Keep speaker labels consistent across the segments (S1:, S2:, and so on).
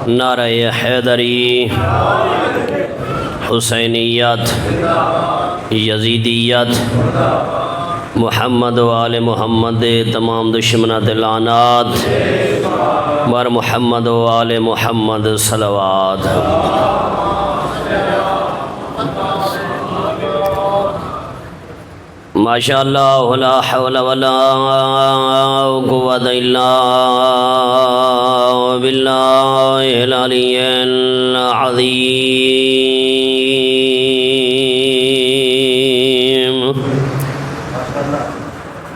S1: نعرہ حیدری، حسینیت، یزیدیت، محمد و آل محمد تمام دشمنات لعنات، بر محمد و آل محمد صلوات۔ ماشاءاللہ لا حول ولا قوة الا باللہ العلی العظیم۔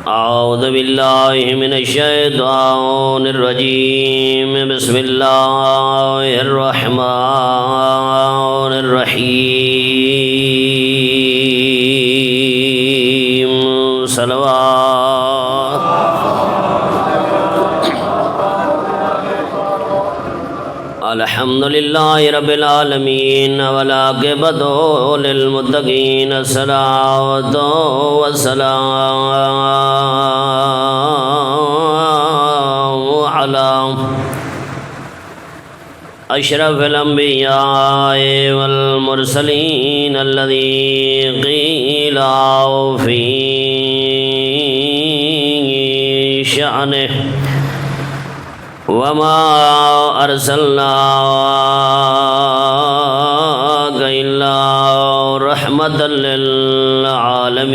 S1: اعوذ باللہ من الشیطان الرجیم، بسم اللہ الرحمن الرحیم، صلوات۔ الحمدللہ رب العالمین والعاقبۃ للمتقین، الصلاۃ والسلام علی اشرف الانبیاء والمرسلین الذی قیل فی شأنہ وما ارسلناک الا رحمۃ للعالمین،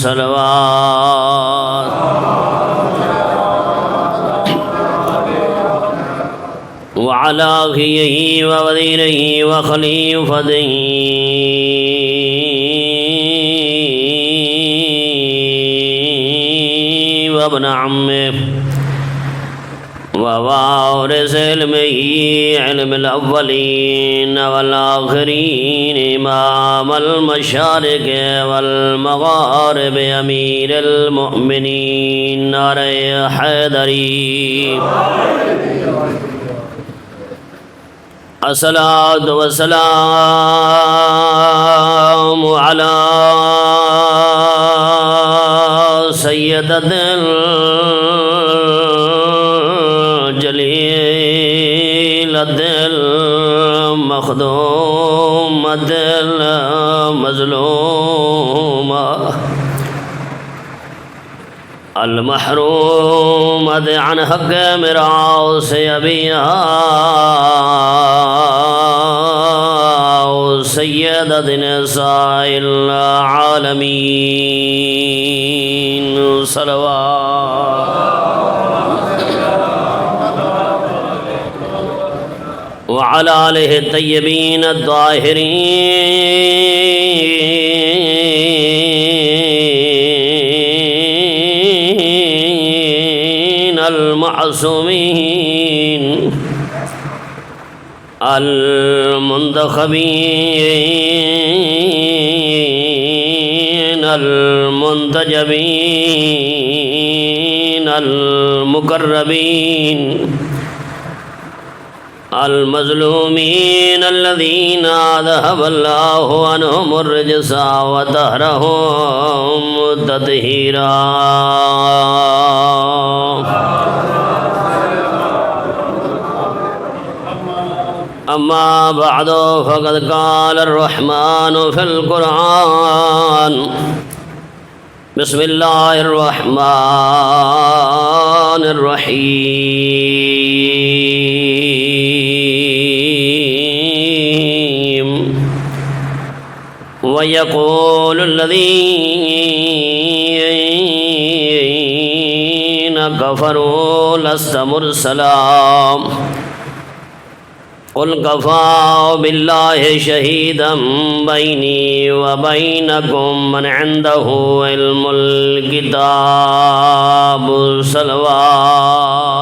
S1: صلوات۔ وعلى أخيه ووزيره وخليفته وابن عمه ووارث علمه علم الأولين والآخرين إمام المشارق والمغارب أمير المؤمنين نعرہ حیدری، الصلاة والسلام على سيدة الجليلة المخدومة المظلومة المحرومة عن حق ميراث أبيها سيدة نساء العالمين، صلوات۔ وعلى آله الطيبين الطاهرين المعصومين المنتخبين المنتجبين المقربين المظلومين الذين ذهب الله عنهم الرجس وطهرهم تطهيرا۔ أما بعد فقد قال الرحمن في القرآن، بسم الله الرحمن الرحيم، ويقول الذين كفروا لست مرسلا قل كفى بالله شهيدا بيني وبينكم من عنده علم الكتاب، صلوات۔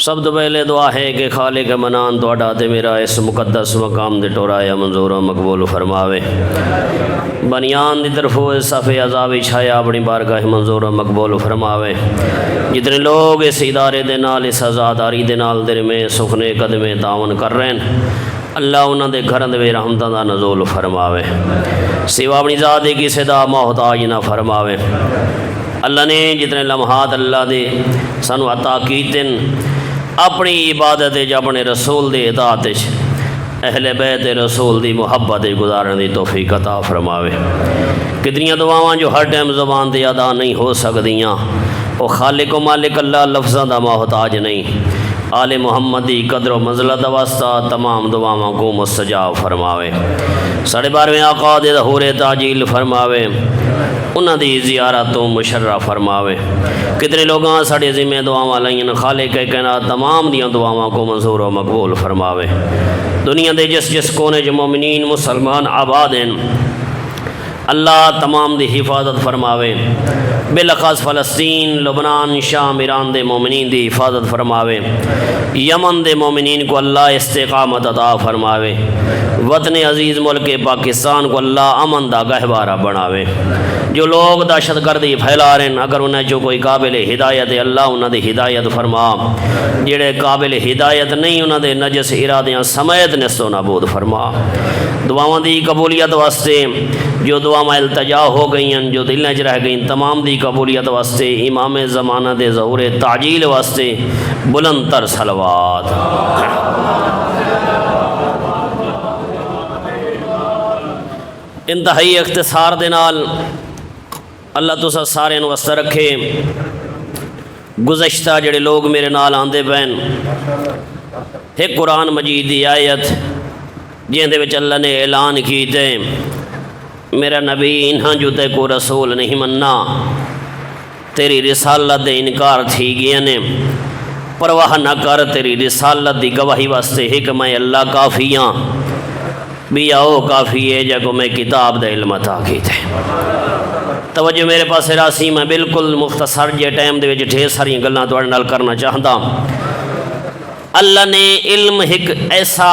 S1: سب تو پہلے دعا ہے کہ خالق منان توڑا تے میرا اس مقدس مقام دے ٹورایا منظور و مقبول فرماوے، بنیان دی طرف صف عذاب چھایا اپنی بارگاہ منظور و مقبول فرماوے۔ جتنے لوگ اس ادارے دے نال، اس عزاداری دے نال در میں سخنے قدمے تعاون کر رہے ہیں، اللہ انہاں دے گھراں دے رحمتاں دا نزول فرماوے، سوا اپنی ذات دے کسے دا محتاج نہ فرماوے۔ اللہ نے جتنے لمحات اللہ دے سانو عطا کیتن اپنی عبادت اپنے رسول دی اطاعت اہل بیت رسول دی محبت گزارن دی توفیق عطا فرماوے۔ کتنی دعاواں جو ہر ٹائم زبان تے ادا نہیں ہو سکدیاں، وہ خالق و مالک اللہ لفظاں دا محتاج نہیں۔ آل محمد دی قدر و منزلت واسطہ تمام دعاواں کو مستجاب فرماوے۔ ساڑھے 12ویں آقا دے ظہور تاجیل فرماوے، انہاں دی زیارت تو مشرف فرماوے۔ کتنے لوگاں ساڑھے ذمہ دعاواں لائیں، خالق کائنات تمام دیاں دعاواں کو منظور و مقبول فرماوے۔ دنیا دے جس جس کونے جو مومنین مسلمان آباد ہیں، اللہ تمام دی حفاظت فرماوے، بالخص فلسطین، لبنان، شام، ایران دے مومنین دی حفاظت فرماوے، یمن دے مومنین کو اللہ استقامت عطا فرماوے، وطن عزیز ملک پاکستان کو اللہ امن دا گہوارہ بناوے۔ جو لوگ دہشت گردی پھیلا رہے ہیں، اگر انہیں جو کوئی قابل ہدایت ہے اللہ انہوں دی ہدایت فرما، جڑے قابل ہدایت نہیں انہوں دے نجس ارادیاں سمیت نست و نابود فرما۔ دعاواں دی قبولیت واسطے جو دعاواں التجا ہو گئی ہیں، جو دل وچ رہ گئیں، تمام دی قبولیت واسطے امام زمانہ دے ظہور تعجیل واسطے بلند تر صلوات۔ انتہائی اختصار دے نال اللہ تسا سارے واسطے رکھے۔ گزشتہ جڑے لوگ میرے نال آندے پین، ایک قرآن مجید دی آیت جن دے وچ اللہ نے اعلان کیتے، میرا نبی انہاں جو تے کو رسول نہیں مننا، تیری رسالت دے انکار تھی گیا نے، پرواہ نہ کر، تیری رسالت دی گواہی واسطے ہے کہ میں اللہ کافی ہاں، بھی آؤ کافی ہے جگہ میں کتاب دے علم عطا کیتے۔ توجہ میرے پاس راسی، میں بالکل مختصر جے ٹائم دے وچ ڈھیر ساری گلاں تواڈے نال کرنا چاہتا۔ اللہ نے علم ایک ایسا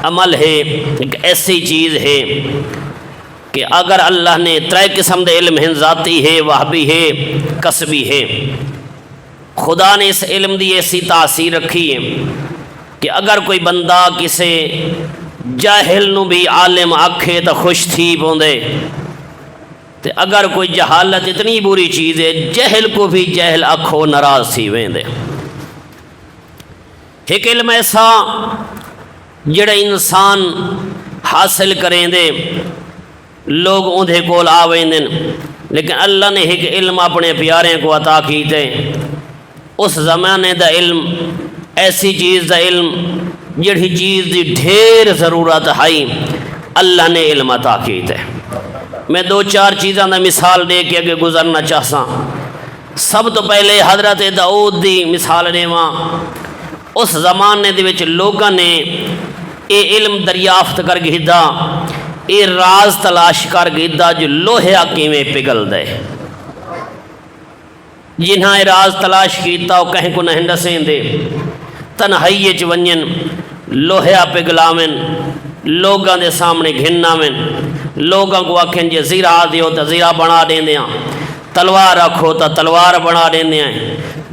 S1: عمل ہے، ایک ایسی چیز ہے کہ اگر اللہ نے ترے قسم دے علم ہیں، ذاتی ہے، وہبی ہے، کسبی ہے۔ خدا نے اس علم دی ایسی تاثیر رکھی ہے کہ اگر کوئی بندہ کسے جاہل نو بھی عالم آکھے تو خوش تھی پوندے، تے اگر کوئی جہالت اتنی بری چیز ہے جہل کو بھی جہل آکھو ناراض تھی ویندے۔ ایک علم ایسا جڑا انسان حاصل کریں دے، لوگ اندھے کول آویں دن، لیکن اللہ نے ایک علم اپنے پیارے کو عطا کیتے۔ اس زمانے دا علم ایسی چیز دا علم جڑی چیز دی ڈھیر ضرورت ہے، اللہ نے علم عطا کیتے۔ میں دو چار چیزاں دا مثال دے کے اگے گزرنا چاہساں۔ سب تو پہلے حضرت داؤد دی مثال دیواں۔ اس زمانے دے وچ لوگاں نے اے علم دریافت کر گھدا، اے راز تلاش کر گھدا جو لوہا کیویں پگھل دے۔ جنہاں اے راز تلاش کیتا وہ کہیں کو نہیں دسیں دے، تنہائی وچ ونجن لوہا پگھلاویں، لوگاں دے سامنے گھناویں، لوگاں کو آکھیں جے زیرہ دیو تو زیرہ بنا دیں دیاں، تلوار رکھو تو تلوار بنا دیں دیاں،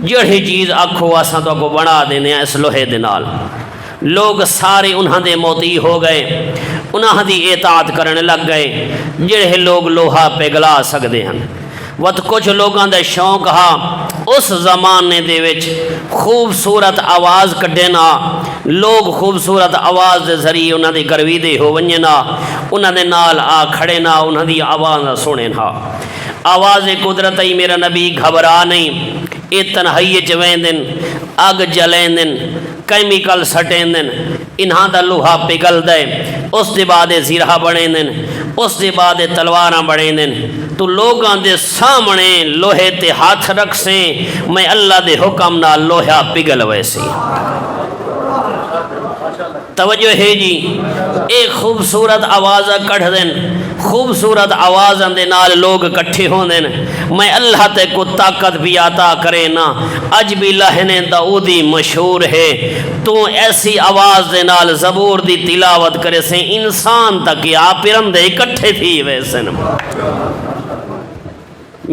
S1: جڑی چیز آکھو اساں تو کو بنا دیں دیاں اس لوہے دے نال۔ لوگ سارے انہاں دے موتی ہو گئے، انہاں دی اطاعت کرنے لگ گئے جڑے لوگ لوہا پگھلا سکدے ہیں۔ وقت کچھ لوگاں دے شوق ہا اس زمانے دے وچ خوبصورت آواز کڈینا، لوگ خوبصورت آواز دے ذریعے انہاں دی گرویدے ہو ونجنا، انہاں دے نال آ کھڑے نا، انہاں دی آواز نہ سنے نا۔ آواز قدرت ہی میرا نبی گھبرا نہیں، اے تنہائی چ ویندن، اگ جلیندن، کیمیکل سٹیندن، انہاں دا لوہا پگھل دے، اس دے بعد زیرہ بنیندن، اس دے بعد تلواراں بنیندن۔ تو لوگاں دے سامنے لوہے تے ہاتھ رکھ سے میں اللہ دے حکم نہ لوہا پگھل ویسی۔ توجہ ہے جی، ایک خوبصورت آواز کڑھ دین، خوبصورت آواز دے نال لوگ کٹھے ہوں دین، میں اللہ تے کو طاقت بھی عطا کرے نا۔ اج بھی لہن داؤدی مشہور ہے، تو ایسی آواز دے نال زبور دی تلاوت کرے سے انسان تک یا پرندے اکٹھے تھی ویسے نا۔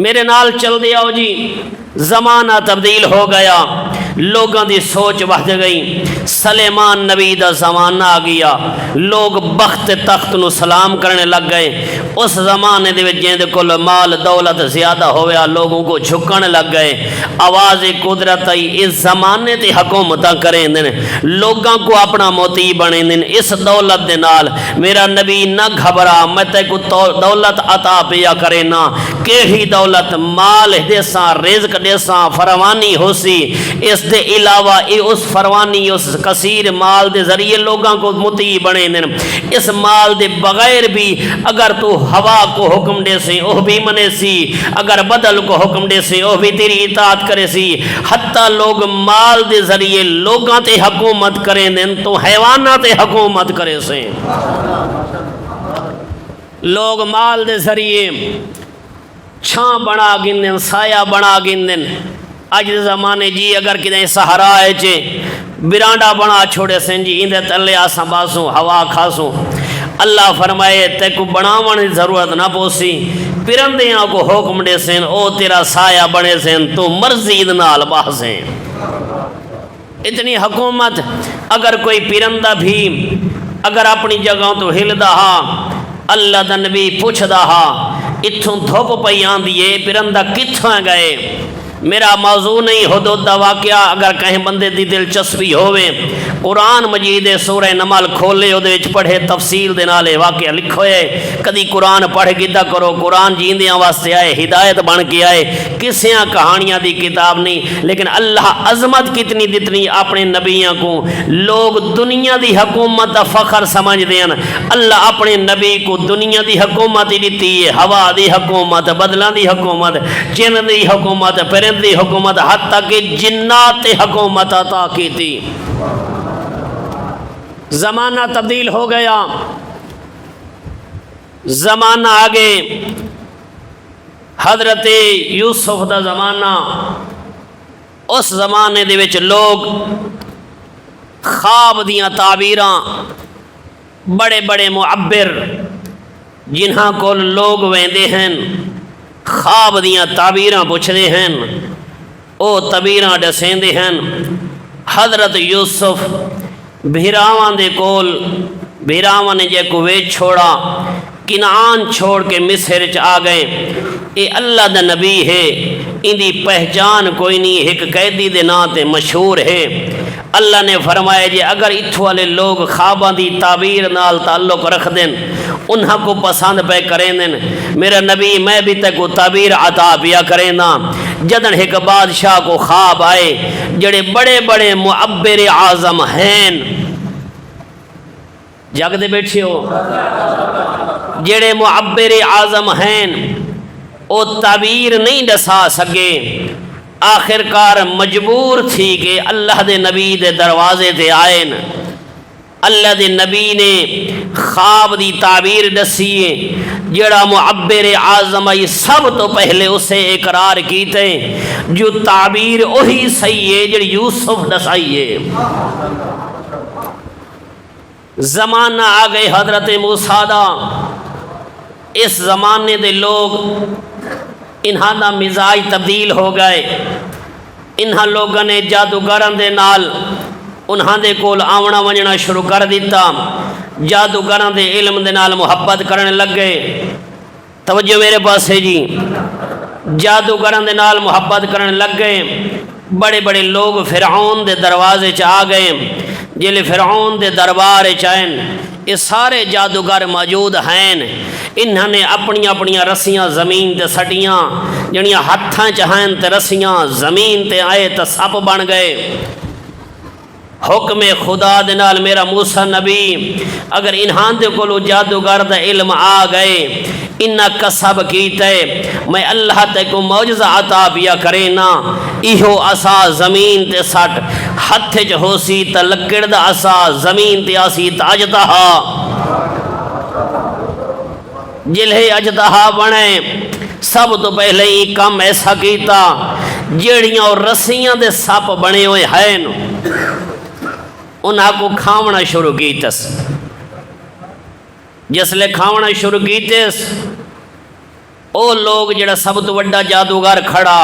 S1: میرے نال چل دیا ہو جی، زمانہ تبدیل ہو گیا، لوگوں دی سوچ بڑھ گئی، سلیمان نبی دا زمانہ آ گیا، لوگ بخت تخت نو سلام کرنے لگ گئے۔ اس زمانے دے وچ جن دے کول مال دولت زیادہ ہویا لوگوں کو جھکن لگ گئے۔ آواز قدرت آئی، اس زمانے تے حکومتاں کریں دن، لوگوں کو اپنا موتی بنے دن۔ اس دولت دے نال میرا نبی نہ گھبرا، میں تے کو دولت عطا پیا کرے نا، کیڑی دولت مال دیساں، رزق دیساں، فروانی ہو سی۔ اس دے علاوہ اس فروانی اس کثیر مال دے ذریعے لوگوں کو مطیع بنے دن۔ اس مال دے بغیر بھی اگر تو ہوا کو حکم دے سی وہ بھی منے سی، اگر بدل کو حکم دے سی وہ بھی تیری اطاعت کرے سی۔ حتیٰ لوگ مال دے ذریعے لوگاں تے حکومت کریں دن تو حیوانات تے حکومت کرے سے۔ لوگ مال دے ذریعے چھاں بنا گندن، سایہ بنا گندن۔ اج دے زمانے جی اگر کدیں سہارا ہے چے برانڈا بنا چھوڑے سن جی اندے تلے آساں باسوں ہوا کھاسوں۔ اللہ فرمائے تے کو بناون دی ضرورت نہ پوسی، پرندیاں کو حکم دے سن او تیرا سایہ بنے سن، تو مرضی نال باہ سن۔ اتنی حکومت اگر کوئی پرندہ بھی اگر اپنی جگہوں تو ہل دہا، اللہ دا نبی پوچھ دہا اتھوں دھوپ پئی آندی ہے پرندہ کتھوں گئے۔ میرا موضوع نہیں حدود دا واقعہ، اگر کہیں بندے دی دلچسپی ہوئے قرآن مجید سورہ نمل کھولے او دے وچ پڑھے تفصیل دے نالے واقعہ لکھو ہے۔ کدی قرآن پڑھ گدا کرو، قرآن جیندیاں واسطے آئے، ہدایت بن کے آئے، کسیاں کہانیاں دی کتاب نہیں۔ لیکن اللہ عظمت کتنی دتنی اپنے نبیوں کو، لوگ دنیا دی حکومت دا فخر سمجھ دین، اللہ اپنے نبی کو دنیا دی حکومت ہی دیتی ہے، ہوا دی حکومت، بدلاں دی حکومت، جن دی حکومت، پرندی حکومت، حتیٰ کہ جنات حکومت عطا کی تھی۔ زمانہ تبدیل ہو گیا، زمانہ آگے حضرت یوسف دا زمانہ۔ اس زمانے دے وچ لوگ خواب دیاں تعبیراں، بڑے بڑے معبر جنہاں کو لوگ ویندے ہیں خواب دیاں تعبیراں پوچھدے ہیں، او تعبیراں دسیندے ہیں۔ حضرت یوسف بھیراواں دے کول، بھیراواں نے جے کو ویچ چھوڑا، کنعان چھوڑ کے مصر چ آ گئے۔ اے اللہ دا نبی ہے، اندی پہچان کوئی نہیں، ایک قیدی دے نام تے مشہور ہے۔ اللہ نے فرمایا جے اگر اتھو والے لوگ خواباں دی تعبیر نال تعلق رکھ دیں، انہاں کو پسند پہ کریں دیں، میرا نبی میں بھی تے کو تعبیر عطا پیا کریں نا۔ جدن ایک بادشاہ کو خواب آئے جڑے بڑے بڑے معبر اعظم ہیں، جگ دے بیٹھے ہو، جڑے معبر اعظم ہیں او تعبیر نہیں دسا سکے، آخرکار مجبور تھی کہ اللہ دے نبی دے دروازے تے آئین۔ اللہ دے نبی نے خواب دی تعبیر دسیے، جڑا معبر اعظم آئی سب تو پہلے اسے اقرار کیتے جو تعبیر وہی صحیح ہے جڑی یوسف دسائیے۔ زمانہ آ گئے حضرت موسیٰ دا، اس زمانے دے لوگ انہاں دا مزاج تبدیل ہو گئے۔ انہاں لوگوں نے جادوگران دے نال انہاں دے کول آونا ونجنا شروع کر دیتا، جادوگران دے علم دے نال محبت کرنے لگ گئے۔ توجہ میرے پاس ہے جی، جادوگران دے نال محبت کرنے لگ گئے۔ بڑے بڑے لوگ فرعون دے دروازے چ آ گئے، جلے فرعون دے دربار چائن یہ سارے جادوگر موجود ہیں۔ انہوں نے اپنی اپنی رسیاں زمین تے سٹیاں، جنیاں ہتھاں چہائن تے رسیاں زمین تے آئے تے سپ بن گئے۔ حکم خدا دے نال میرا موسیٰ نبی اگر انہاں دے کولو جادوگر دا علم آ گئے، انہاں کسب کیتے میں اللہ تے کو معجزہ عطا پیا کرے نا، ایہو عصا زمین تے سٹ ہتھ چ ہو سی تے لکڑ دا عصا زمین تے آسی تے اجدہا، جلہے اجدہا بنے سب تو پہلے ہی کم ایسا کیتا جیڑیاں اور رسیاں دے سپ بنے ہوئے ہیں انہاں کو کھاونا شروع کیتس۔ جس لے کھاونا شروع کیتس او لوگ جڑا سب تو وڈا جادوگر کھڑا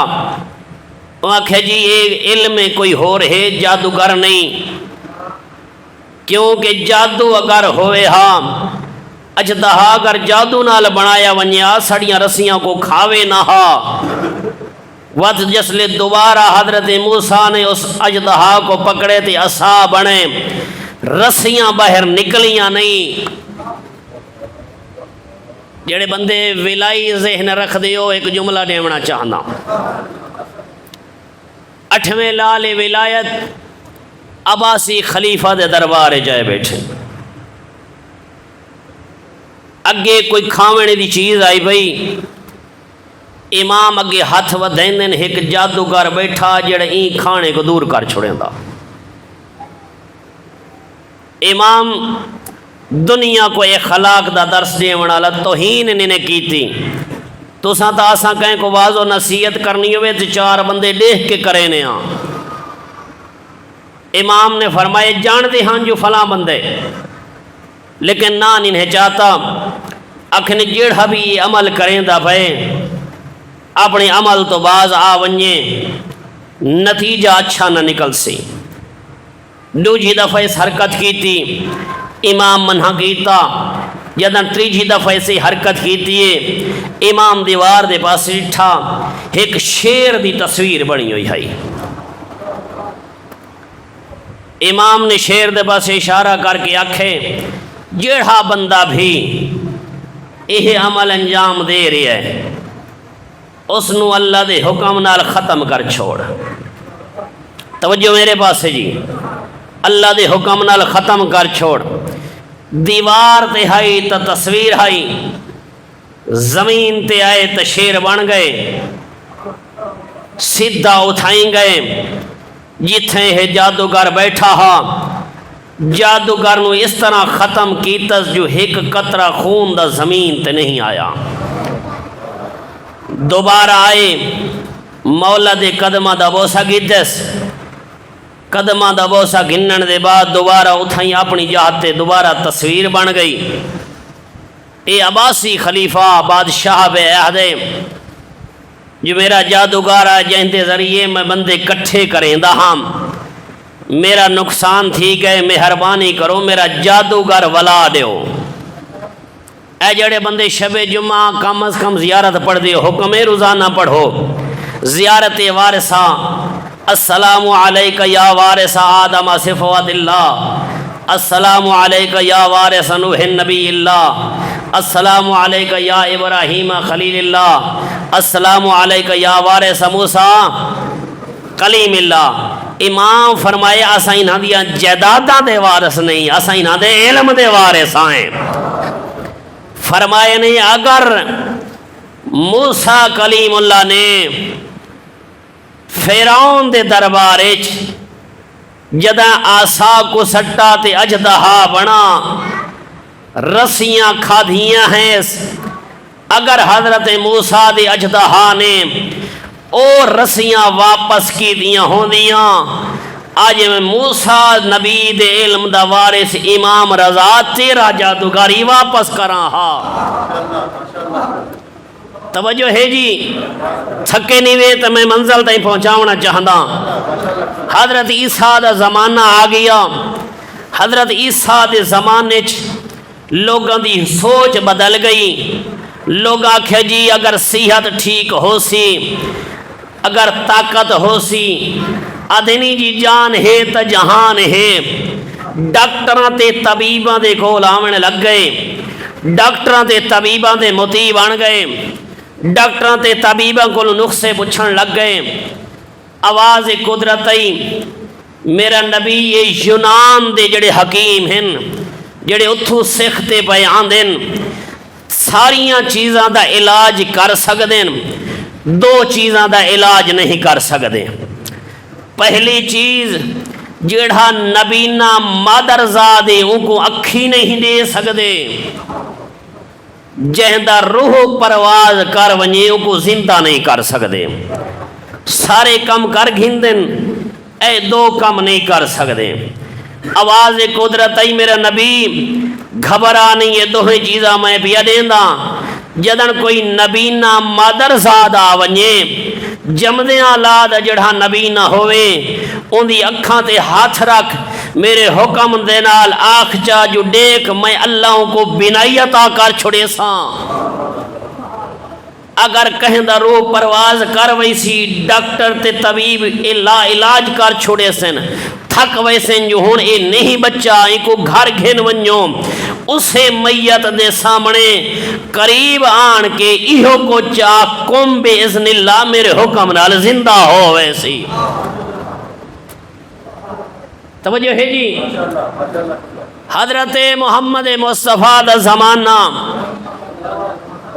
S1: آخیا جی یہ علم کوئی ہور ہے جادوگر نہیں، کیونکہ جادو اگر ہوئے ہاں اجدہا اگر جادو نال بنایا ونیا سڑیاں رسیاں کو کھاوے نہ ہا، وقت جسلے دوبارہ حضرت موسیٰ نے اس اجدہا کو پکڑے تھے عصا بنے، رسیاں باہر نکلیاں نہیں۔ جڑے بندے ولائی ذہن رکھ دیو ایک جملہ دیونا چاہنا، 8ویں لال ولایت عباسی خلیفہ دے دربار جائے بیٹھے، اگے کوئی کھاونے دی چیز آئی بھئی، امام اگے ہاتھ ودھین دن ایک جادوگر بیٹھا جڑا این کھانے کو دور کر چھوڑیں دا۔ امام دنیا کو اخلاق دا درس دے والا توہین انہیں کی تھی، تو ساں تا آساں کہیں کو واضح و نصیحت کرنی ہوئے تو 4 بندے دیکھ کے کرے نے ہاں۔ امام نے فرمائے جان دے ہاں جو فلاں بندے، لیکن نہ انہیں چاہتا اکھنے جیڑا بھی یہ عمل کریں دا بھائی اپنے عمل تو باز آ ونجے نتیجہ اچھا نہ نکل سی۔ دوجی دفعہ اس حرکت کی تھی، امام منع کیتا، جدن تریجی دفعہ سے حرکت کی تھی، امام دیوار دے پاس اٹھا، ایک شیر دی تصویر بنی ہوئی ہے۔ امام نے شیر دے پاس اشارہ کر کے آکھے جیڑا بندہ بھی یہ عمل انجام دے رہا ہے اس نو اللہ دے حکم نال ختم کر چھوڑ۔ توجہ میرے پاس ہے جی، اللہ دے حکم نال ختم کر چھوڑ۔ دیوار تے آئی تو تصویر آئی، زمین تے آئے تو شیر بن گئے، سیدھا اٹھائیں گئے جتھے ہے جادوگر بیٹھا ہا، جادوگر نو اس طرح ختم کیتس جو ایک قطرہ خون دا زمین تے نہیں آیا۔ دوبارہ آئے مولا دے قدمہ دا بوسا گیتس، قدمہ دا بوسا گنن دے بعد دوبارہ اٹھائیں اپنی جہتے، دوبارہ تصویر بن گئی۔ اے عباسی خلیفہ بادشاہ بے عہدے جو میرا جادوگر ہے جن دے ذریعے میں بندے کٹھے کریں دا ہم، میرا نقصان تھی گئے، مہربانی کرو میرا جادوگر ولا دیو۔ اے جڑے بندے شب جمعہ کم از کم زیارت پڑھ دیو، حکم روزانہ پڑھو زیارت وارثہ، السلام علیکہ یا وارث آدم صفوت اللہ، السلام علیکہ یا وارث نوح نبی اللہ، السلام علیکہ یا ابراہیم خلیل اللہ، السلام علیکہ یا وارث موسیٰ کلیم اللہ۔ امام فرمائے اساں انہاں دیاں جائیداداں دے وارث نہیں، اساں انہاں دے علم دے وارث ہیں۔ فرمائے نہیں اگر موسیٰ کلیم اللہ نے فرعون دے دربارچ جدہ آسا کو سٹا تے اجدہا بنا رسیاں کھادیاں ہیں، اگر حضرت موسیٰ دے اجدہا نے اور رسیاں واپس کی دیاں ہوں دیاں، آج میں موسیٰ نبی دے علم دا وارث امام رضا تیرا جادوگاری واپس کراں ہا۔ توجہ ہے جی، تھکے نہیں وے تو میں منزل تائیں پہنچاونا چاہتا۔ حضرت عیسیٰ دا زمانہ آ گیا، حضرت عیسیٰ دے زمانے لوگاں دی سوچ بدل گئی۔ لوگ آکھے جی اگر صحت ٹھیک ہو سی، اگر طاقت ہو سی، ادنی جی جان ہے تا جہان ہے۔ ڈاکٹران تے طبیبان دے کول آمنے لگ گئے، ڈاکٹران تے طبیبان دے مطیع بن گئے، ڈاکٹران تے طبیبان کو نقصے پچھن لگ گئے۔ آواز قدرتی میرا نبی یہ یونان دے جڑے حکیم ہیں، جڑے اتھو سکھتے بیان دیں، ساریاں چیزاں دا علاج کر سکدیں، 2 چیزاں دا علاج نہیں کر سکدیں۔ پہلی چیز جڑا نبینا مادر زادے ان کو اکھی نہیں دے سکدے، جہندہ روح پرواز کر ونجے ان کو زندہ نہیں کر سکدے۔ سارے کم کر گھندن، اے 2 کم نہیں کر سکدے۔ آواز قدرتی میرا نبی گھبرا نہیں، یہ 2 چیزاں میں پیا دیندہ۔ جدن کوئی نبینا مادر زاد آ ونجے جمدیاں اولاد جڑا نبی نہ ہوئے ان دی اکھاں تے ہاتھ رکھ میرے حکم دے نال آنکھ چا جو دیکھ میں اللہ کو بینائی عطا کر چھڑے ساں اگر کہیں دا روح پرواز کر ویسی ڈاکٹر تے طبیب علاج کر چھوڑے سن تھک ویسن جو ہون اے نہیں بچہ ان کو گھر گھن ونجوں اسے میت دے سامنے قریب آن کے ایہو کو چاہ کم بے اذن اللہ میرے حکم نال زندہ ہو ویسی توجہ ہے جی حضرت محمد مصطفیٰ دا زمانہ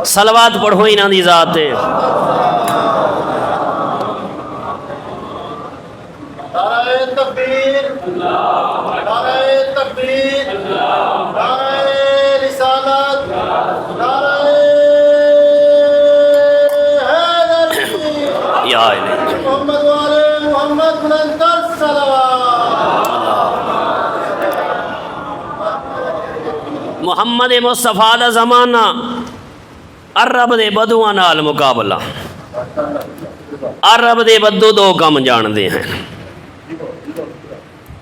S1: صلوات پڑھو ہی نہ دی ذات ہے
S2: نعرہ تکبیر نعرہ تکبیر نعرہ رسالت نعرہ حیدری
S1: یا الہی
S2: محمد والے محمد بلند کر صلوات
S1: محمد مصطفیٰ دا زمانہ عرب دے بدوਆਂ نال مقابلہ عرب دے بدو دو کم جان دے ہیں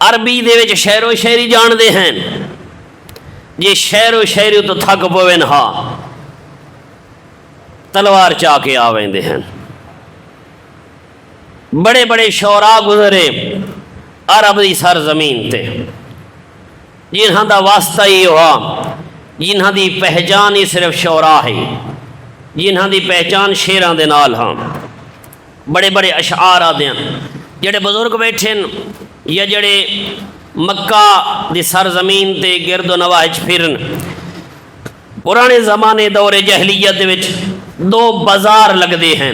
S1: عربی دے وچ شعر و شاعری جان دے ہیں جی شعر و شاعری تو تھک پوین ہا تلوار چاہ کے آویں دے ہیں بڑے بڑے شعراء گزرے عرب دی سرزمین تے جنہاں دا واسطہ ہی ہوا جنہاں دی پہچان ہی صرف شعراء ہے جنہاں دی پہچان شیران دے نال ہاں بڑے بڑے اشعار آدھے ہیں جڑے بزرگ بیٹھے یا جڑے مکہ دی سرزمین تے گرد و نواج پھرن پرانے زمانے دور جہلیت دے وچ دو بازار لگ دے ہیں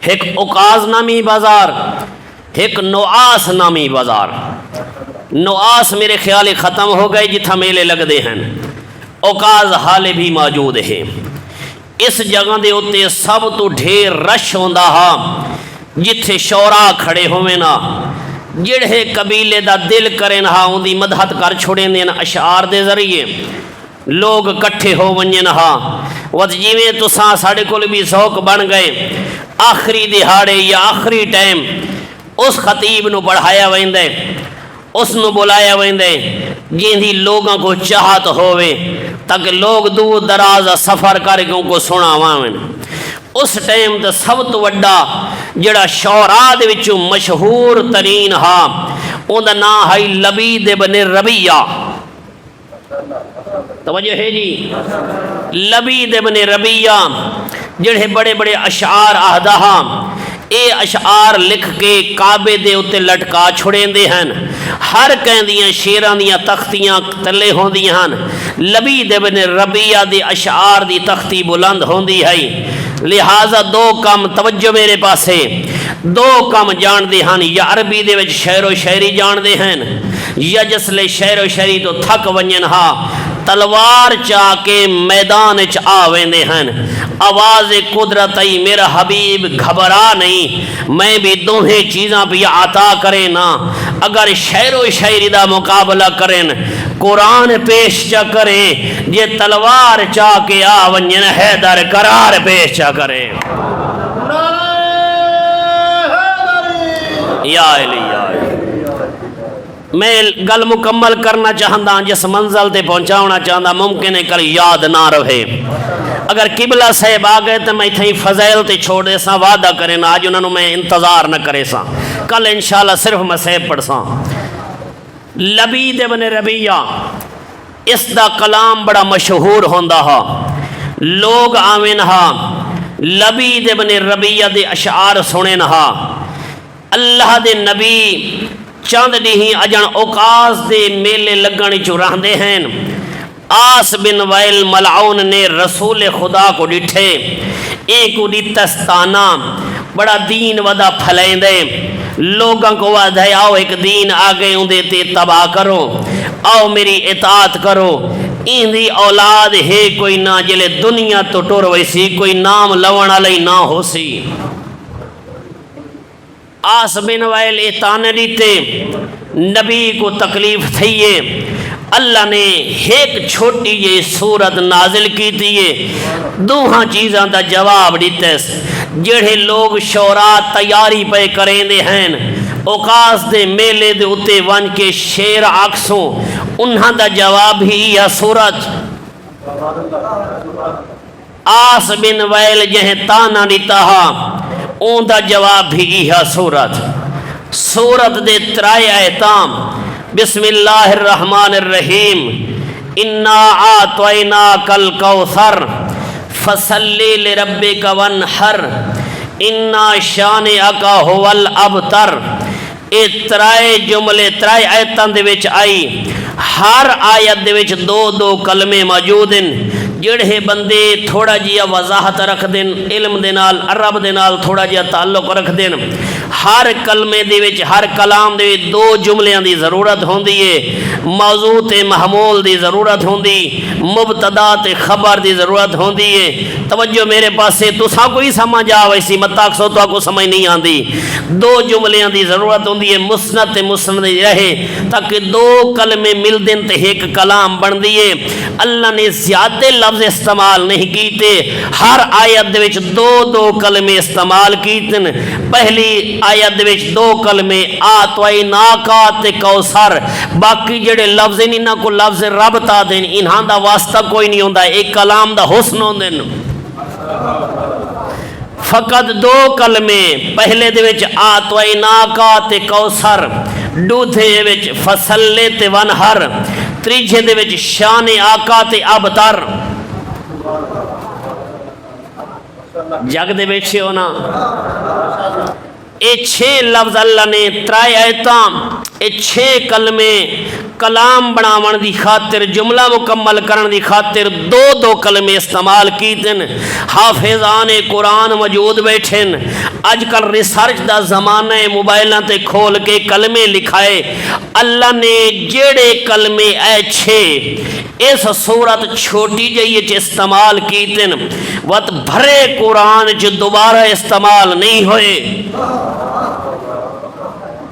S1: ایک اوقاز نامی بازار ایک نواس نامی بازار نواس میرے خیال ختم ہو گئے جتھا میلے لگ دے ہیں اوقاز حالے بھی موجود ہے اس جگہ دے ہوتے سب تو ڈھیر رش ہوندا ہا جتھے شعراء کھڑے ہوئے نا جڑے قبیلے دا دل کریں ہا ان دی مدحت کر چھوڑیں دین اشعار دے ذریعے لوگ کٹھے ہو ونجن ہا وقت جیویں تساں ساڑے کول بھی ذوق بن گئے آخری دہاڑے یا آخری ٹائم اس خطیب نو پڑھایا ویندے اس نو بلایا ویندے جن دی لوگاں کو چاہت ہوئے تاکہ لوگ دور دراز سفر کر کے ان کو سنا وائن اس ٹائم تے سب تو وڈا جڑا شعراء دے وچوں مشہور ترین ہا اون دا نام ہے لبید ابن ربیہ توجہ ہے جی لبید ابن ربیہ جڑے بڑے بڑے اشعار آہدہ ہاں اے اشعار لکھ کے کعبے دے اتے لٹکا چھڑیں دے ہیں ہر کہیں دیاں شیران دیاں تختیاں تلے ہوں دی ہیں لبید ابن ربیہ دی اشعار دی تختی بلند ہوں دی ہے لہٰذا دو کم توجہ میرے پاسے دو کم جان دے ہیں یا عربی دے وچ شعر و شاعری جان دے ہیں یا جسلے شعر و شاعری تو تھک ونجن ہا تلوار چاہ کے میدان چ آویندے ہیں آواز قدرت ای میرا حبیب گھبرا نہیں میں بھی دوہیں چیزاں بھی عطا کرے نا اگر شعر و شاعری دا مقابلہ کریں قرآن پیش چا کرے یہ تلوار چاہ کے آونجن حیدر قرار پیش چا کرے یا علی میں گل مکمل کرنا چاہتا جس منزل تے پہنچاونا چاہتا ممکن ہے کل یاد نہ رہے اگر قبلہ صاحب آ گئے تو میں تھیں فضائل تے چھوڑ دے ساں وعدہ کریں آج انہوں نے میں انتظار نہ کرے ساں کل انشاءاللہ صرف میں صاحب پڑھ ساں لبید ابن ربیہ اس دا کلام بڑا مشہور ہوندا ہا لوگ آمین ہا لبید ابن ربیہ دے اشعار سنیں ہا اللہ دے نبی چند ڈیہی اجن اوقاز دے میلے لگن چو رہندے ہیں آس بن وائل ملعون نے رسول خدا کو ڈٹھے ایک ڈتستانہ بڑا دین ودا پھلیں دے لوگاں کو وعدہ آؤ ایک دین آگے اندے تے تباہ کرو آؤ میری اطاعت کرو این دی اولاد ہے کوئی نہ جلے دنیا تو ٹور ویسی کوئی نام لون علی نہ ہو سی آس بن وائل اتانے دیتے نبی کو تکلیف تھئیے اللہ نے ایک چھوٹی جی سورت نازل کی تھی دوہاں چیزاں دا جواب دیتے جڑے لوگ شورا تیاری پہ کریں دے ہیں اوقاس دے میلے دے اتے ون کے شیر آکسوں انہاں دا جواب ہی یا سورت آس بن ویل جہیں تانا نتاہا اون دا جواب بھی یا سورت دے ترائے ایتام بسم اللہ الرحمن الرحیم انا آتویناک الکوثر فصلی لربک وانحر انا شانئک هو الابتر اے ترائے جملے ترائے آیتاں دے وچ آئی ہر آیت دے وچ دو کلمے موجود ہیں جڑے بندے تھوڑا جیا وضاحت رکھ دیں علم دے نال عرب دے نال تھوڑا جیا تعلق رکھ دیں ہر کلمے دے وچ ہر کلام دے وچ دو جملیاں دی ضرورت ہوندی ہے موضوع تے محمول دی ضرورت ہوندی مبتدا تے خبر دی ضرورت ہوندی ہے توجہ میرے پاسے تساں کوئی سمجھ آ ویسی متاک سو تو کو سمجھ نہیں آندی دو جملیاں دی ضرورت ہوندی ہے مسند تے مسند رہے تاکہ دو کلمے مل دیں تے ایک کلام بن دیے اللہ نے زیادہ لفظ استعمال نہیں کیتے ہر آیت دے وچ دو کلمے استعمال کیتے پہلی آیت دے وچ دو کلمے آتویناکا تے کوثر باقی جڑے لفظ انہاں کو لفظ رب تا دین انہاں دا واسطہ کوئی نہیں ہوندا ایک کلام دا حسن ہوندے فقط دو کلمے پہلے دے وچ آتویناکا تے کوثر دوسرے دے وچ فصلے تے ونہر تیجے دے وچ شان آقا تے ابتر جگ دے بیٹھے ہونا اے 6 لفظ اللہ نے ترائے آیتاں اے 6 کلمے کلام بناون دی خاطر جملہ مکمل کرن دی خاطر دو کلمے استعمال کیتن حافظان قرآن موجود بیٹھن اج کل ریسرچ دا زمانہ موبائلاں تے کھول کے کلمے لکھائے اللہ نے جڑے کلمے اے 6 اس صورت چھوٹی جئی چ استعمال کیتن وقت بھرے قرآن چ دوبارہ استعمال نہیں ہوئے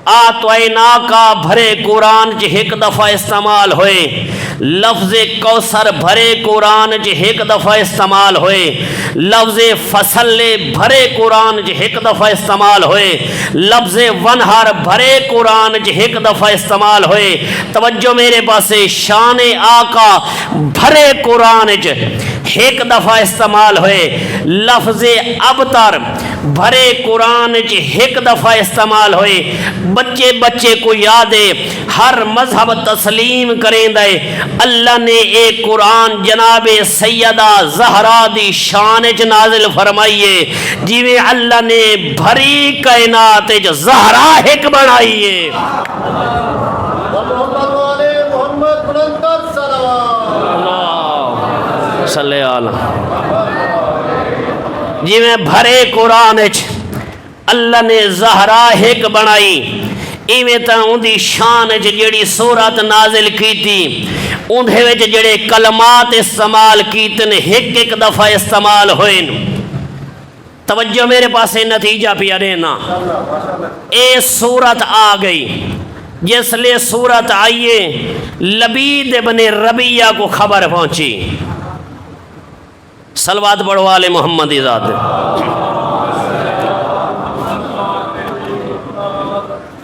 S1: آتویناکا بھرے قرآن چ ایک دفعہ استعمال ہوئے لفظ کوثر بھرے قرآن چ ایک دفعہ استعمال ہوئے لفظ فصل بھرے قرآن چ ایک دفعہ استعمال ہوئے لفظ ونہر بھرے قرآن چ ایک دفعہ استعمال ہوئے توجہ میرے پاسے شان آقا بھرے قرآن چ ایک دفعہ استعمال ہوئے لفظ ابتر بھرے قرآن چ ایک دفعہ استعمال ہوئے بچے کو یاد ہے ہر مذہب تسلیم کریں دے اللہ نے ایک قرآن جناب سیدہ زہرا دی شان چ نازل فرمائیے جیویں اللہ نے بھری کائنات چ زہرا ایک بنائیے
S2: محمد بلند صلوات
S1: صلی اللہ جی میں بھرے قرآن اللہ نے زہرا ایک بنائی ایویں تا اندی شان جڑی سورت نازل کی تھی اندھے وچ جڑے کلمات استعمال کیتن ایک دفعہ استعمال ہوئے توجہ میرے پاس نتیجہ پیا رہنا اے سورت آ گئی جس لئے سورت آئیے لبید ابن ربیہ کو خبر پہنچی صلوات پڑھو والے محمد ذات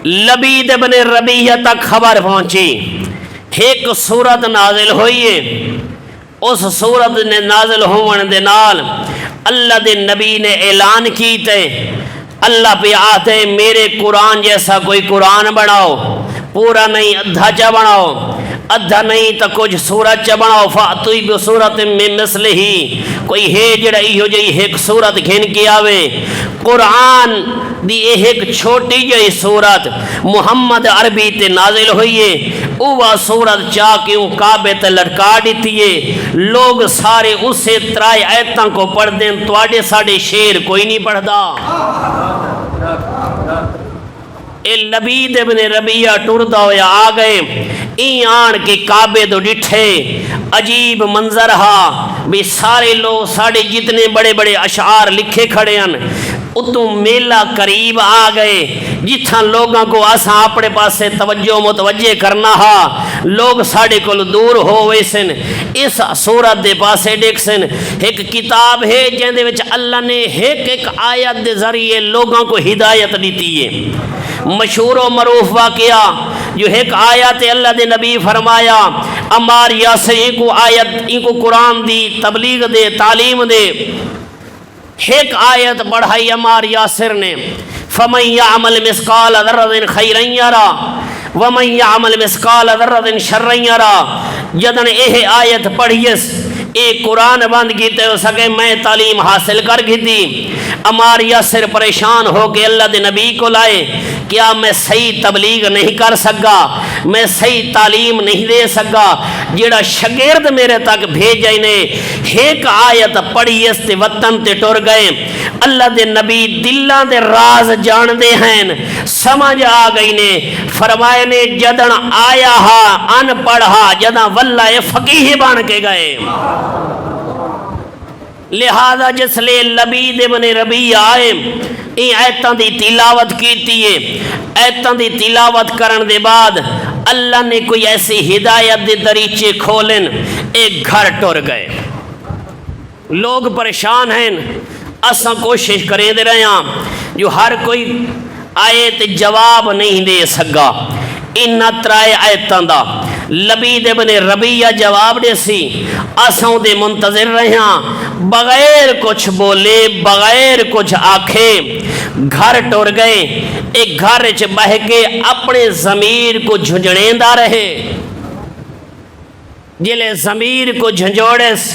S1: لبید ابن ربیہ تک خبر پہنچی ایک سورت نازل ہوئی ہے اس سورت نے نازل ہونے دے نال اللہ دے نبی نے اعلان کیتے اللہ پہ آتے میرے قرآن جیسا کوئی قرآن بناؤ پورا نہیں ادھا چا بناؤ ادھا نہیں تو کچھ سورت چا بناؤ فاتوی بصورت میں مثل ہی کوئی ہے جڑا ایہو جئی ایک سورت گھن کے آوے قرآن دی ایک چھوٹی جئی سورت محمد عربی تے نازل ہوئیے اوہ سورت چاہ کیوں کعبے تے لٹکا دیتیے لوگ سارے اسے ترائے آیتاں کو پڑھ دیں توڑے ساڑے شیر کوئی نہیں پڑھ دا اے لبید ابن ربیہ ٹردہ ہویا آگئے این آن کے کعبے دو ڈٹھے عجیب منظر ہا بھی سارے لوگ ساڑے جتنے بڑے بڑے اشعار لکھے کھڑے ہیں اتوں میلہ قریب آ گئے جتھاں لوگاں کو آساں اپنے پاسے توجہ متوجہ کرنا ہا لوگ ساڑے کو دور ہو ویسن اس سورت دے پاسے دیکھ سن ایک کتاب ہے جن دے وچ اللہ نے ایک آیت دے ذریعے لوگاں کو ہدایت دیتی ہے مشہور و معروف واقعہ جو ایک آیت اللہ دے نبی فرمایا عمار یاسر ان کو قرآن دی تبلیغ دے تعلیم دے ایک آیت بڑھائی عمار یاسر نے فَمَنْ يَعْمَلْ مِثْقَالَ ذَرَّةٍ خَيْرًا يَرَى وَمَنْ يَعْمَلْ مِثْقَالَ ذَرَّةٍ شَرًّا يَرَى جدن یہ آیت پڑھیس ایک قرآن بند کیتے ہو سکے میں تعلیم حاصل کر گی تھی عمار یاسر پریشان ہو کے اللہ دے نبی کو لائے کیا میں صحیح تبلیغ نہیں کر سکا میں صحیح تعلیم نہیں دے سکا جیڑا شگرد میرے تک بھیجے نے ایک آیت پڑھی اس تے وطن تے ٹر گئے اللہ دے نبی دلاں دے راز جان دے ہیں سمجھ آ گئی نے فرمائے نے جدن آیا ہا ان پڑھا جدن واللہ فقیہ بن کے گئے لہذا جس لئے لبید ابن ربیہ آئے این آیتاں دی تلاوت کیتی ہے آیتاں دی تلاوت کرن دے بعد اللہ نے کوئی ایسی ہدایت دے دریچے کھولن ایک گھر ٹر گئے لوگ پریشان ہیں اساں کوشش کریں دے رہے ہیں جو ہر کوئی آیت جواب نہیں دے سکا ان ترائے آیتاں دا لبید ابن ربیہ جواب دے سی اساں دے منتظر رہے ہیں بغیر کچھ بولے بغیر کچھ آکھے گھر ٹر گئے ایک گھر چ بہ کے اپنے ضمیر کو جھنجھڑیندہ رہے جلے ضمیر کو جھنجھوڑس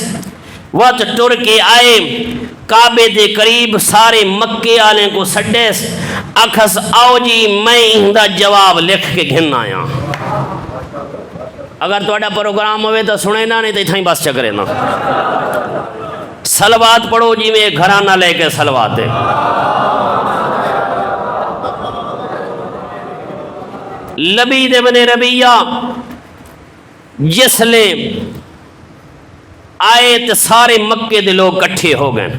S1: وقت ٹر کے آئے کعبے دے قریب سارے مکے آلیں کو سڈیس اکھس آؤ جی میں اندہ جواب لکھ کے گھن آیا اگر توڑا پروگرام ہوئے تو سنے نا نہیں تو اتھائیں بس چکرے نا سلوات پڑھو جی میں گھرانہ لے کے سلوات ہے لبید ابن ربیہ جس لے آئے تو سارے مکے دے لوگ کٹھے ہو گئے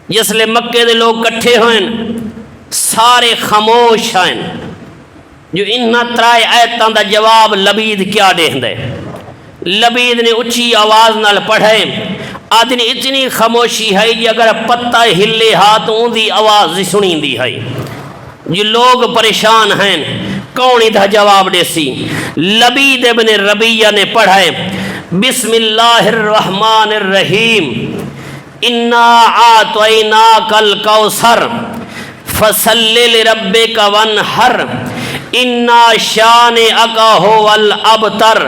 S1: جس لے مکے دے لوگ کٹھے ہوئیں سارے خاموش ہیں جو انہاں ترائے آیتاں دا جواب لبید کیا دیں دے لبید نے اچھی آواز نال پڑھے آدھنی اتنی خاموشی ہے جی اگر پتہ ہلے ہاتھوں دی آواز سنی دی ہے جو لوگ پریشان ہیں کون ادھا جواب دے سی لبید ابن ربیہ نے پڑھے بسم اللہ الرحمن الرحیم انا آتویناک الکوثر فصلی لربک وانحر انا شانئک هو الابتر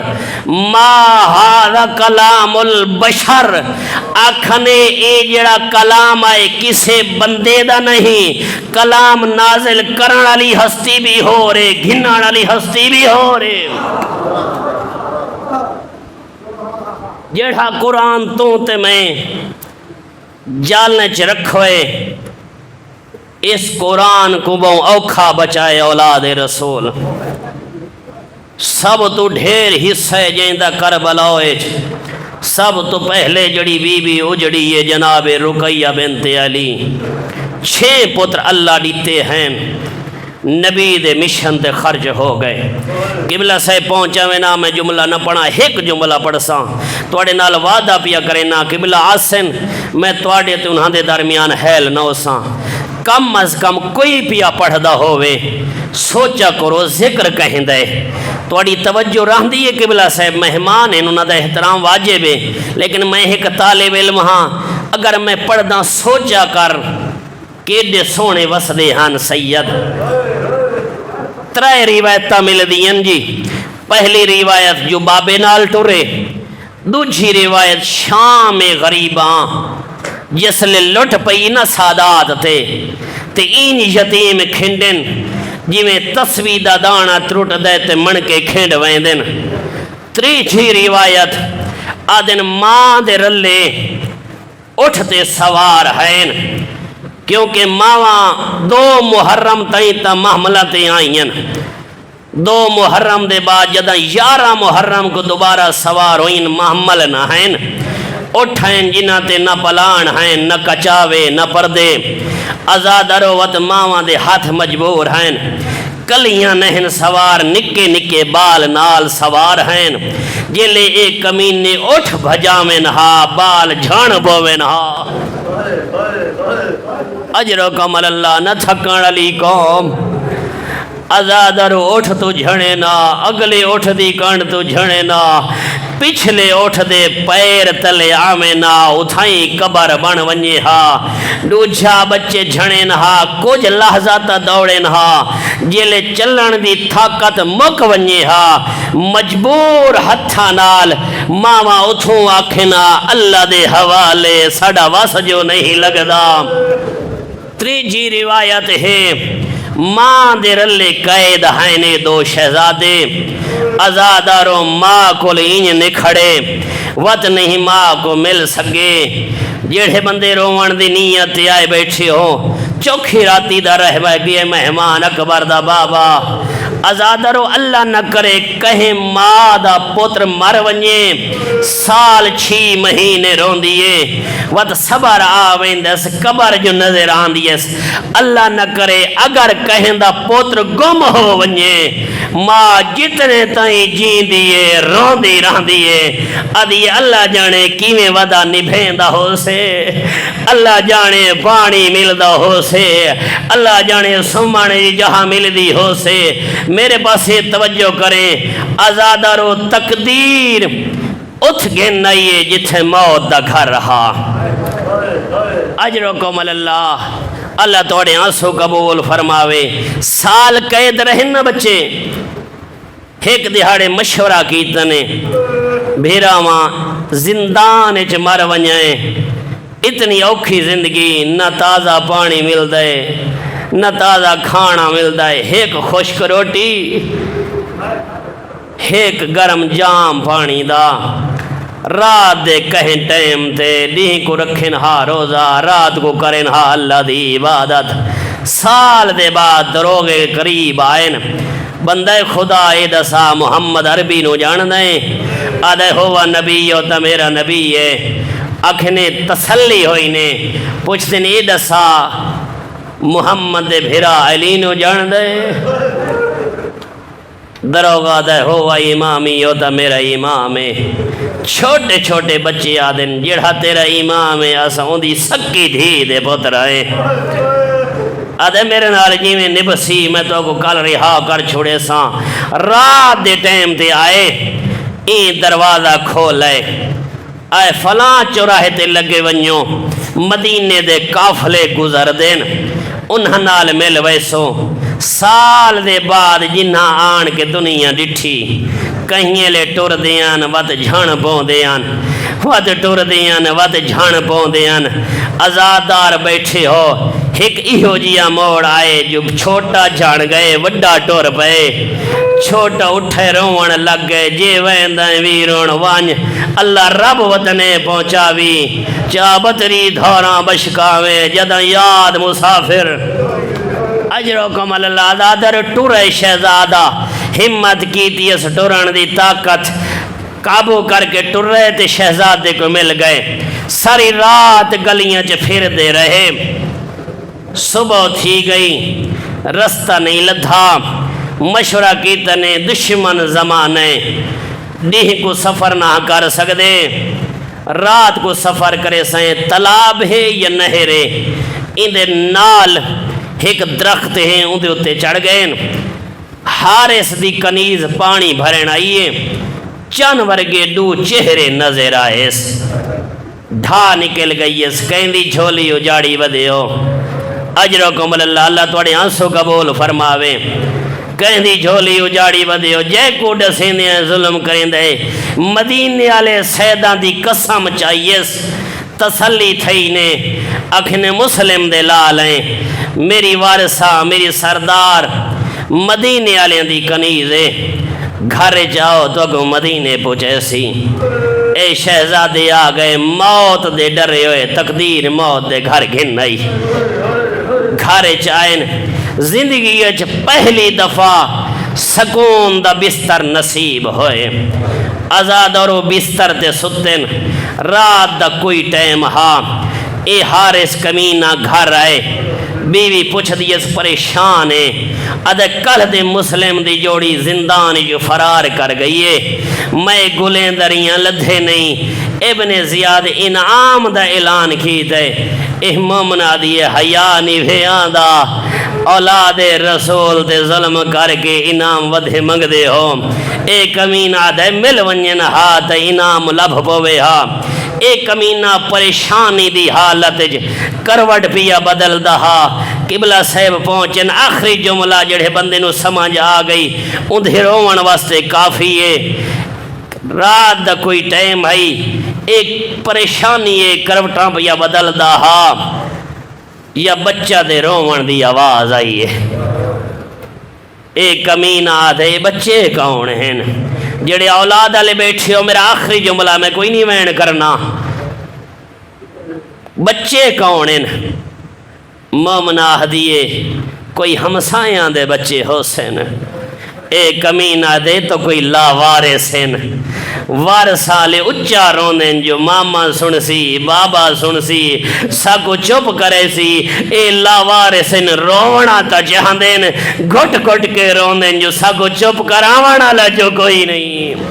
S1: ما ھذا کلام البشر آکھنے اے جڑا کلام آئے کسے بندے دا نہیں کلام نازل کرن والی ہستی بھی ہو رہے گھنان والی ہستی بھی ہو رہے جڑا قرآن تو تے میں جالنے چ رکھوئے اس قرآن کو بہوں اوکھا بچائے اولاد رسول سب تو ڈھیر حصہ جیندہ کربلاؤے سب تو پہلے جڑی بی بی اجڑی ہے جناب رقیہ بنت علی 6 پتر اللہ دیتے ہیں نبی دے مشن تے خرچ ہو گئے قبلہ سے پہنچا میں نا میں جملہ نہ پڑھا ایک جملہ پڑھ ساں توڑے نال وعدہ پیا کرے نا قبلہ آسن میں توڑے تے انہاں دے درمیان حیل نہ ساں کم از کم کوئی پیا پڑھ دا ہوئے سوچا کرو ذکر کہیں دے توڑی توجہ رہ دیئے قبلہ صاحب مہمان ہیں انہوں دا احترام واجب ہے لیکن میں ایک طالب علم ہاں اگر میں پڑھ دا سوچا کر کیڑے سونے وسدے ہن سید 3 روایتاں مل دین جی پہلی روایت جو بابے نال ٹرے دوجھی روایت شام غریباں جس لے لٹ پئی نہ سادات تے این یتیم کھنڈن جی میں تصوی دا دانا ترٹ دے تے من کے کھنڈ ویندن تریچھی روایت آدن ماں دے رلے اٹھتے سوار ہیں کیونکہ ماں 2 محرم تائیں تا محملتیں آئین 2 محرم دے بعد جدہ 11 محرم کو دوبارہ سوار ہوئین محمل نہ ہیں اٹھ ہیں جنہ تے نہ پلان ہیں نہ کچاوے نہ پردے آزادرو وط ماواں دے ہاتھ مجبور ہیں کلیاں نہن سوار نکے نکے بال نال سوار ہیں جلے ایک کمینے اٹھ بھجامن ہا بال جھان بوین ہا اجر و کمل اللہ نہ تھکن علی قوم آزادر اٹھ تو جھنے نا اگلے اٹھ دی کنڈ تو جھنے نا پچھلے اٹھ دے پیر تلے آمے نا اتھائیں قبر بن ونجے ہا ڈوجھا بچے جھنے نہا کچھ لحظات دوڑے نہا جیلے چلن دی طاقت مک ونجے ہا مجبور ہتھا نال ماما اتھوں آکھنا اللہ دے حوالے ساڑا واس جو نہیں لگدا تریجی روایت ہے ماں دے رلے قید ہیں دو شہزادے آزاداروں ماں کو لینج نکھڑے وط نہیں ماں کو مل سکے جیڑے بندے روان دی نیت آئے بیٹھے ہو چوکھی راتی دا رہ گئے مہمان اکبر دا بابا آزاداروں اللہ نہ کرے کہیں ماں دا پتر مر ونجے سال 6 مہینے رون دیے وط صبر آویندس قبر جو نظر آن دیس اللہ نہ کرے اگر کہیں دا پتر گم ہو ونجے ماں جتنے تائیں جین دیے رون دی رہن دیے ادھی اللہ جانے کیویں ودا نبھین دا ہو سے اللہ جانے پانی مل دا ہو سے اللہ جانے سمانے جہاں مل دی ہو سے میرے پاس توجہ کریں آزادارو تقدیر اتھ گن نئیے جتھے موت دا گھر رہا اجرکم اللہ اللہ توڑے آنسو قبول فرماوے سال قید رہن نہ بچے ایک دہاڑے مشورہ کیتنے بھیرا ماں زندان اچ مر ونجائیں اتنی اوکھی زندگی نہ تازہ پانی مل دے نہ تازہ کھانا مل دے ایک خشک روٹی ایک گرم جام پانی دا رات دے کہیں ٹائم تے دیں کو رکھن ہا روزہ رات کو کرن ہا اللہ دی عبادت سال دے بعد دروگے قریب آئین بندہ خدا اے دسا محمد عربی نو جان دیں آدھے ہوا نبی ہو تا میرا نبی ہے اکھنے تسلی ہوئی نے پوچھتے نے اے دسا محمد بھیرا علی نو جان دے دروگا دے ہوا امامی ہو تا میرا امام ہے چھوٹے چھوٹے بچے آدن جڑا تیرا امام ہے اسا ہوندی سکی دھی دے پتر آئے آدھے میرے نال جی میں نبسی میں تو کو کل رہا کر چھوڑے ساں رات دے ٹائم تے آئے این دروازہ کھولے آئے فلاں چوراہے تے لگے ونیوں مدینے دے کافلے گزر دین انہاں نال مل ویسو سال دے بعد جنہاں آن کے دنیا ڈٹھی کہیں لے ٹور دیان وط جھان پون دیان وط ٹور دیان وط جھان پون دیان آزادار بیٹھے ہو ایک ایہو جیا موڑ آئے جو چھوٹا جھان گئے وڈا ٹور پئے چھوٹا اٹھے روان لگ گئے جے ویندائیں ویرون وانج اللہ رب وطنے پہنچاوی چابتری دھوراں بشکاوے جدہ یاد مسافر اجرکم اللہ آزادر ٹورے شہزادہ ہمت کی تھی اس ٹورن دی طاقت قابو کر کے ٹورے تے شہزادے کو مل گئے ساری رات گلیاں چ پھر دے رہے صبح تھی گئی رستہ نہیں لدھا مشورہ کی تنے دشمن زمانے ڈیہ کو سفر نہ کر سکدے رات کو سفر کرے سائیں تالاب ہے یا نہرے اندے نال ایک درخت ہیں اندے اتے چڑھ گئے حارس دی کنیز پانی بھرن آئیے چن ورگے دو چہرے نظر آئیس ڈھا نکل گئیس کہیں دی جھولی اجاڑی ودے ہو اجرکم اللہ اللہ توڑے آنسو قبول فرماوے کہیں دی جھولی اجاڑی ودے ہو جے کو ڈسیندے ہیں ظلم کریں دے مدینے والے سیدان دی قسم چاہیس تسلی تھئی نے اکھنے مسلم دے لالیں میری وارثہ میری سردار مدینے والے دی کنیزے گھر جاؤ تو اگو مدینے پوچھے سی اے شہزادے آ گئے موت دے ڈرے ہوئے تقدیر موت دے گھر گھن نئی گھر چائن زندگی اچھ پہلی دفعہ سکون دا بستر نصیب ہوئے آزاد اور وہ بستر تے ستن رات دا کوئی ٹائم ہاں اے حارث کمینہ گھر آئے بیوی پوچھ دیس پریشان ہے ادھے کل دے مسلم دی جوڑی زندان جو فرار کر گئی ہے میں گلیں دریاں لدھے نہیں ابن زیاد انعام دا اعلان کی دے اے مومنہ دیئے حیا نیوھیاں دا اولاد رسول دے ظلم کر کے انعام ودھے منگ دے ہو اے کمینہ دے مل ونجن ہاتھ انعام لبھ پوے ہاں اے کمینہ پریشانی دی حالت کروٹ پیا بدل دہا قبلہ صاحب پہنچن آخری جملہ جڑے بندے نو سمجھ آ گئی اندھے روون واسطے کافی ہے رات دا کوئی ٹائم ہے ایک پریشانی ہے کروٹاں پیا بدل دہا یا بچہ دے روون دی آواز آئی ہے اے کمینہ آدھے بچے کون ہیں جڑے اولاد والے بیٹھے ہو میرا آخری جملہ میں کوئی نہیں وین کرنا بچے کون ہیں مومنہ دیئے کوئی ہمسایاں دے بچے ہو سن اے کمینہ دے تو کوئی لاوارے سن وارثالے اچھا روندیں جو ماما سن سی بابا سن سی ساکو چپ کرے سی اے لاوارے سن رونا تا چاہندیں گھٹ گھٹ کے روندیں جو ساکو چپ کراوانا لجو کوئی نہیں